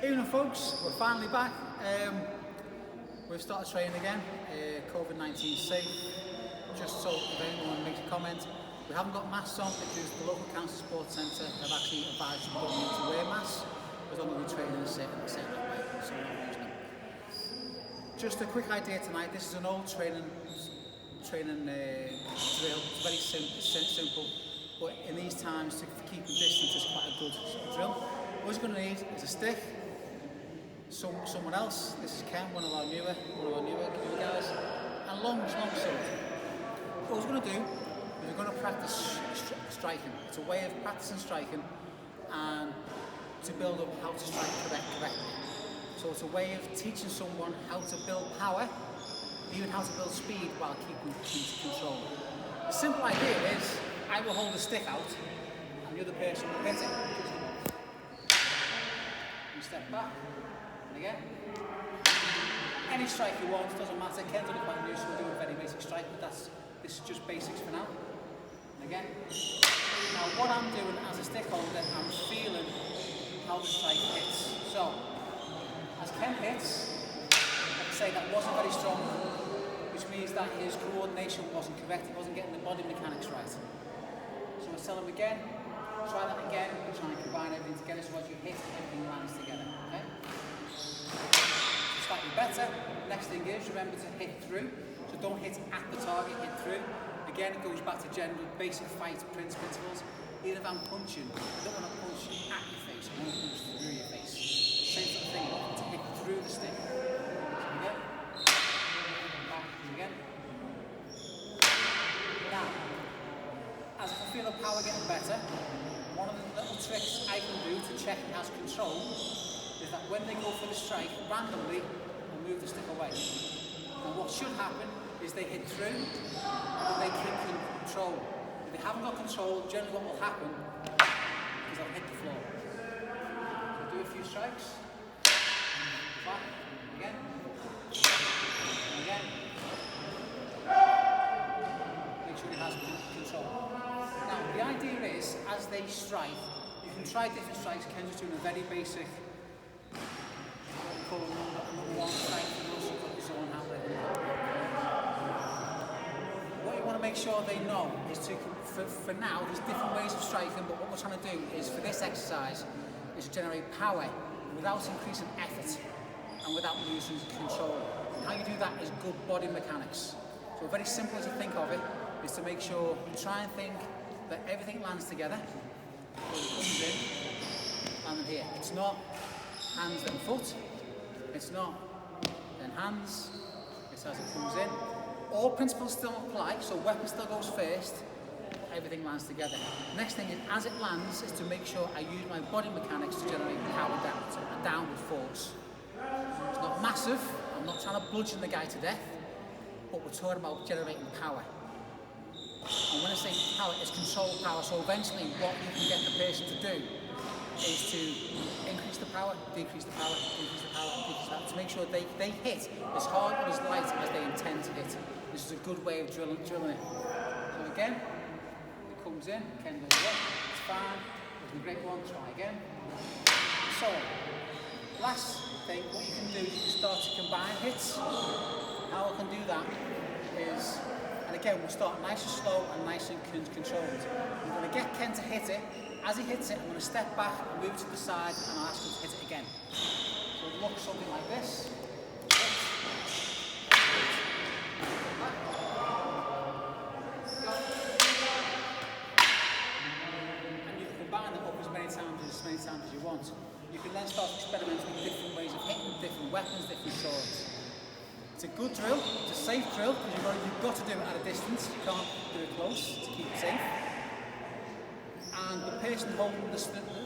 Evening folks, we're finally back. We've started training again, COVID-19 safe. Just so if anyone makes a comment, we haven't got masks on because the local council sports centre have actually advised we don't need to wear masks as long as we train in a certain way, so we're not using them. Just a quick idea tonight, this is an old training drill, it's very simple, but in these times to keep the distance is quite a good drill. What you're going to need is a stick, someone else, this is Ken, one of our newer guys, and long sword. What we're going to do is we're going to practice striking. It's a way of practicing striking and to build up how to strike correctly. So it's a way of teaching someone how to build power, even how to build speed while keeping control. The simple idea is I will hold a stick out and the other person will hit it. You step back, and again. Any strike you want, doesn't matter. Ken's only quite new, so we'll do a very basic strike, but this is just basics for now. And again. Now what I'm doing as a stick holder, I'm feeling how the strike hits. So, as Ken hits, like I say, that wasn't very strong, which means that his coordination wasn't correct, he wasn't getting the body mechanics right. So we'll tell him again, try that again, we'll try and combine everything together so as you hit, everything lands together, okay? Slightly better. Next thing is, remember to hit through, so don't hit at the target, hit through. Again, it goes back to general basic fight principles. Even if I'm punching, I don't want to punch at your face, I want to punch through your face. Same sort of thing, I want to hit through the stick. So again, back again. Now, as I feel the power getting better, one of the little tricks I can do to check it has control is that when they go for the strike, randomly, I'll move the stick away. And what should happen is they hit through, and they keep control. If they haven't got control, generally what will happen is they'll hit the floor. So do a few strikes. Back, again. Again. Make sure he has control. Now, the idea is, as they strike, you can try different strikes. Ken's just doing a very basic, what we call number one strike, and also put his own hand with it. What you want to make sure they know is to, for now, there's different ways of striking, but what we're trying to do is, for this exercise, is to generate power without increasing effort and without losing control. And how you do that is good body mechanics. So very simple as you think of it, is to make sure you try and think that everything lands together, so it comes in, and here. It's not hands then foot, it's not then hands, it's as it comes in. All principles still apply, so weapon still goes first, everything lands together. Next thing is, as it lands, is to make sure I use my body mechanics to generate power down, so a downward force. It's not massive, I'm not trying to bludgeon the guy to death, but we're talking about generating power. And when I say power, it's control power, so eventually what you can get the person to do is to increase the power, decrease the power, increase the power, decrease the power, to make sure they hit as hard or as light as they intend to hit. This is a good way of drilling it. So again, it comes in, Ken goes up, it's fine, it's a great one, try again. So, last thing, what you can do is you can start to combine hits. How I can do that is, and again, we'll start nice and slow and nice and controlled. I'm going to get Ken to hit it. As he hits it, I'm going to step back and move to the side, and I'll ask him to hit it again. So it looks something like this. And you can combine them up as many times as you want. You can then start experimenting with different ways of hitting, different weapons, different swords. It's a good drill, it's a safe drill, because you've got to do it at a distance, you can't do it close to keep it safe. And the person holding the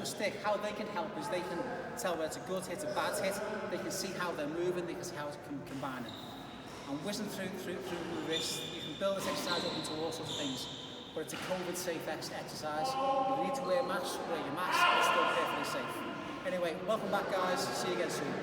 stick, how they can help is they can tell whether it's a good hit, a bad hit, they can see how they're moving, they can see how it's combining. And whizzing through this, you can build this exercise up into all sorts of things, but it's a COVID-safe exercise. If you need to wear a mask, wear your mask, it's still perfectly safe. Anyway, welcome back guys, see you again soon.